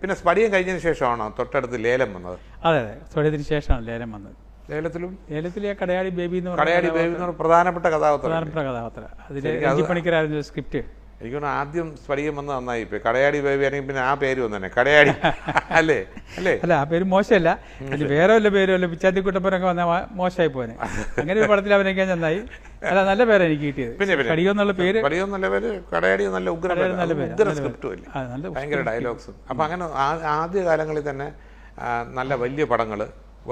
പിന്നെ സ്പടിയം കഴിഞ്ഞതിന് ശേഷമാണോ തൊട്ടടുത്ത് ലേലം വന്നത്? അതെ അതെ, സ്പടിയത്തിന് ശേഷമാണ് ലേലം വന്നത്. ലേലത്തിലെ കടയാടി ബേബി എന്ന് പറയുന്ന പ്രധാനപ്പെട്ട കഥാപാത്രം. അതിൽ പണിക്കരായിരുന്നു സ്ക്രിപ്റ്റ്. എനിക്ക് തോന്നുന്നു ആദ്യം സ്പടികം വന്ന് നന്നായി പോയി. കടയാടി ബേബി ആണെങ്കിൽ പിന്നെ ആ പേര് വന്നു തന്നെ കടയാടി അല്ലേ? അല്ല, ആ പേര് മോശമല്ല. അതിൽ വേറെ വല്ല പേരും അല്ല പിച്ചാത്തി കുട്ടപ്പനൊക്കെ വന്നാൽ മോശമായി പോനെ. അങ്ങനെ ഒരു പടത്തിൽ അഭിനയിക്കാൻ നന്നായി. അല്ല, നല്ല പേരാണ് എനിക്ക് കിട്ടിയത്. കടിയോ എന്നുള്ള പേര്, കടയാടി നല്ല ഉഗ്ര സ്ക്രിപ്റ്റും അല്ലേ, ഭയങ്കര ഡയലോഗ്സും. അപ്പം അങ്ങനെ ആദ്യ കാലങ്ങളിൽ തന്നെ നല്ല വലിയ പടങ്ങൾ,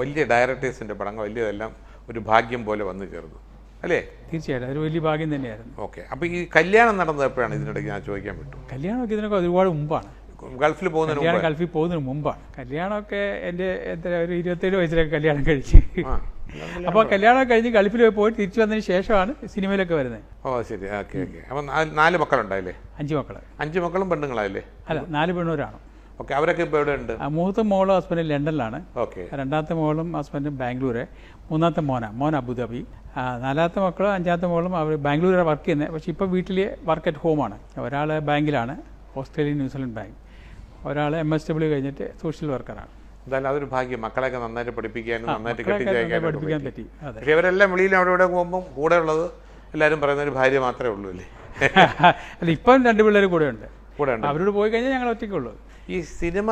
വലിയ ഡയറക്ടേഴ്സിൻ്റെ പടങ്ങൾ, വലിയതെല്ലാം ഒരു ഭാഗ്യം പോലെ വന്നു ചേർന്നു അല്ലേ? തീർച്ചയായിട്ടും അതൊരു വലിയ ഭാഗ്യം തന്നെയായിരുന്നു. ഓക്കെ. അപ്പോൾ ഈ കല്യാണം നടന്നത് എപ്പോഴാണ്? ഇതിനിടയ്ക്ക് ഞാൻ ചോദിക്കാൻ പറ്റും. കല്യാണമൊക്കെ ഇതിനൊക്കെ ഒരുപാട് മുമ്പാണ്. ഗൾഫിൽ പോകുന്നതിന് മുമ്പാണ്. കല്യാണമൊക്കെ എൻ്റെ ഒരു 27 വയസ്സിലൊക്കെ കല്യാണം കഴിച്ച്. അപ്പോൾ കല്യാണം കഴിഞ്ഞ് ഗൾഫിൽ പോയി തിരിച്ചു വന്നതിന് ശേഷമാണ് സിനിമയിലൊക്കെ വരുന്നത്. ഓ ശരി, ഓക്കെ ഓക്കെ. അപ്പം 4 മക്കളുണ്ടായില്ലേ? 5 മക്കൾ. 5 മക്കളും പെണ്ണുങ്ങളായില്ലേ? അല്ല, 4 പെണ്ണൂരാണ്. ഓക്കെ. അവരൊക്കെ ഇപ്പോൾ എവിടെ ഉണ്ട്? മൂത്ത മോളും ഹസ്ബൻഡ് ലണ്ടനിലാണ്. ഓക്കെ. രണ്ടാമത്തെ മോളും ഹസ്ബൻഡും ബാംഗ്ലൂര്. മൂന്നാമത്തെ മോൻ അബുദാബി. 4ാമത്തെ മക്കളും 5ാമത്തെ മോളും അവർ ബാംഗ്ലൂരിലാണ് വർക്ക് ചെയ്യുന്നത്. പക്ഷേ ഇപ്പോൾ വീട്ടിൽ വർക്ക് അറ്റ് ഹോമാണ്. ഒരാൾ ബാങ്കിലാണ്, ഓസ്ട്രേലിയൻ ന്യൂസിലൻഡ് ബാങ്ക്. ഒരാൾ MSW കഴിഞ്ഞിട്ട് സോഷ്യൽ വർക്കറാണ്. എന്തായാലും അതൊരു ഭാഗ്യം. മക്കളെയൊക്കെ നന്നായിട്ട് പഠിപ്പിക്കാനും നന്നായിട്ട് പഠിപ്പിക്കാൻ പറ്റി. പക്ഷേ ഇവരെല്ലാം വെളിയിൽ അവിടെ ഇവിടെ പോകുമ്പോൾ കൂടെ ഉള്ളത് എല്ലാവരും പറയുന്ന ഒരു ഭാര്യ മാത്രമേ ഉള്ളൂ അല്ലേ? അല്ല, ഇപ്പം 2 പിള്ളേർ കൂടെ ഉണ്ട്. അവരോട് പോയി കഴിഞ്ഞാൽ ഞങ്ങൾ ഒറ്റയ്ക്കുള്ളൂ. ഈ സിനിമ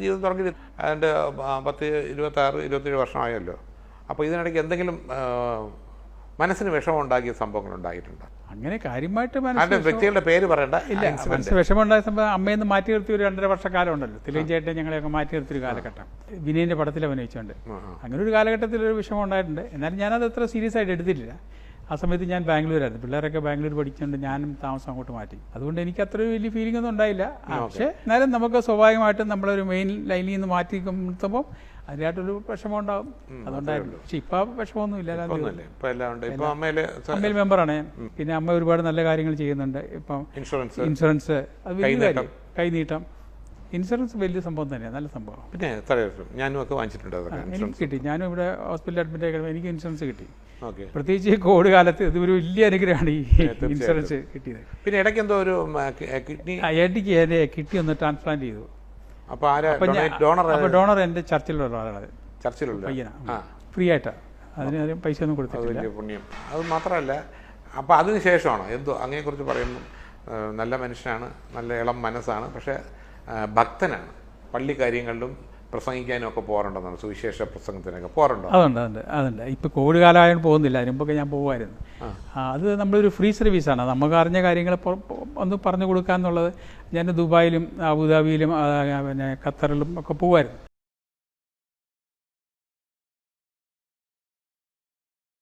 ജീവിതം തുടങ്ങി അതിൻ്റെ 10, 26, 27 വർഷമായല്ലോ. അപ്പോൾ ഇതിനിടയ്ക്ക് എന്തെങ്കിലും മനസ്സിന് വിഷമം ഉണ്ടാക്കിയ സംഭവങ്ങൾ ഉണ്ടായിട്ടുണ്ടോ? അങ്ങനെ കാര്യമായിട്ട് വ്യക്തികളുടെ പേര് പറയണ്ട. ഇല്ല, മനസ്സിന് വിഷമമുണ്ടായ സംഭവം അമ്മയെന്ന് മാറ്റി നിർത്തിയ ഒരു 2.5 വർഷക്കാലം ഉണ്ടല്ലോ. തിലകൻ ചേട്ടൻ ഞങ്ങളെയൊക്കെ മാറ്റി നിർത്തിയൊരു കാലഘട്ടം, വിനയൻ്റെ പടത്തിൽ അഭിനയിച്ചുകൊണ്ട്. അങ്ങനെ ഒരു കാലഘട്ടത്തിൽ ഒരു വിഷമം ഉണ്ടായിട്ടുണ്ട്. എന്നാലും ഞാനത് അത്ര സീരിയസ് ആയിട്ട് എടുത്തിട്ടില്ല. ആ സമയത്ത് ഞാൻ ബാംഗ്ലൂരായിരുന്നു. പിള്ളേരൊക്കെ ബാംഗ്ലൂർ പഠിച്ചുകൊണ്ട് ഞാനും താമസം അങ്ങോട്ട് മാറ്റി. അതുകൊണ്ട് എനിക്ക് അത്ര വലിയ ഫീലിംഗ് ഒന്നും ഉണ്ടായില്ല. പക്ഷേ എന്നാലും നമുക്ക് സ്വാഭാവികമായിട്ടും നമ്മളൊരു മെയിൻ ലൈനിൽ നിന്ന് മാറ്റി നിർത്തുമ്പോൾ അതിനായിട്ടൊരു വിഷമം ഉണ്ടാവും. അതുകൊണ്ടായിരുന്നു. പക്ഷെ ഇപ്പം വിഷമമൊന്നും ഇല്ല. അമ്മയിൽ മെമ്പറാണ് ഞാൻ. പിന്നെ അമ്മ ഒരുപാട് നല്ല കാര്യങ്ങൾ ചെയ്യുന്നുണ്ട്. ഇപ്പം ഇൻഷുറൻസ് അത് വലിയ കാര്യം. കൈനീട്ടം ഇൻഷുറൻസ് വലിയ സംഭവം തന്നെയാണ്, നല്ല സംഭവം. പിന്നെ ഞാനും ഒക്കെ വാങ്ങിച്ചിട്ടുണ്ട്. എനിക്ക് കിട്ടി. ഞാനും ഇവിടെ ഹോസ്പിറ്റലിൽ അഡ്മിറ്റ് ആയി എനിക്ക് ഇൻഷുറൻസ് കിട്ടി. പ്രത്യേകിച്ച് ഈ കോവിഡ് കാലത്ത് ഇത് ഒരു വലിയ അനുഗ്രഹമാണ് ഈ ഇൻഷുറൻസ് കിട്ടിയത്. പിന്നെ ഇടയ്ക്ക് എന്തോ ഒരു കിഡ്നി എൻ്റെ കിഡ്നി ഒന്ന് ട്രാൻസ്പ്ലാന്റ് ചെയ്തു. അപ്പോൾ ഡോണർ എൻ്റെ ചർച്ചിലുള്ള ആളാണ്. പയ്യനാ, ഫ്രീ ആയിട്ടാണ്. അതിന് പൈസ ഒന്നും കൊടുത്തിട്ടില്ല. പുണ്യം. അത് മാത്രമല്ല, അപ്പോൾ അതിന് ശേഷമാണോ എന്തോ അങ്ങനെക്കുറിച്ച് പറയുമ്പോൾ നല്ല മനുഷ്യനാണ്, നല്ല ഇളം മനസ്സാണ്, പക്ഷേ ഭക്തനാണ്. പള്ളി കാര്യങ്ങളിലും പ്രസംഗിക്കാനും ഒക്കെ പോകാറുണ്ടെന്നാണ്, സുവിശേഷ പ്രസംഗത്തിനൊക്കെ പോകാറുണ്ടോ? അതുണ്ട്. ഇപ്പോൾ കോവിഡ് കാലമായതുകൊണ്ട് പോകുന്നില്ല. അതിനുമ്പൊക്കെ ഞാൻ പോകുമായിരുന്നു. അത് നമ്മളൊരു ഫ്രീ സർവീസാണ്. നമുക്ക് അറിഞ്ഞ കാര്യങ്ങൾ ഒന്ന് പറഞ്ഞു കൊടുക്കുക എന്നുള്ളത്. ഞാൻ ദുബായിലും അബുദാബിയിലും പിന്നെ ഖത്തറിലും ഒക്കെ പോകുമായിരുന്നു.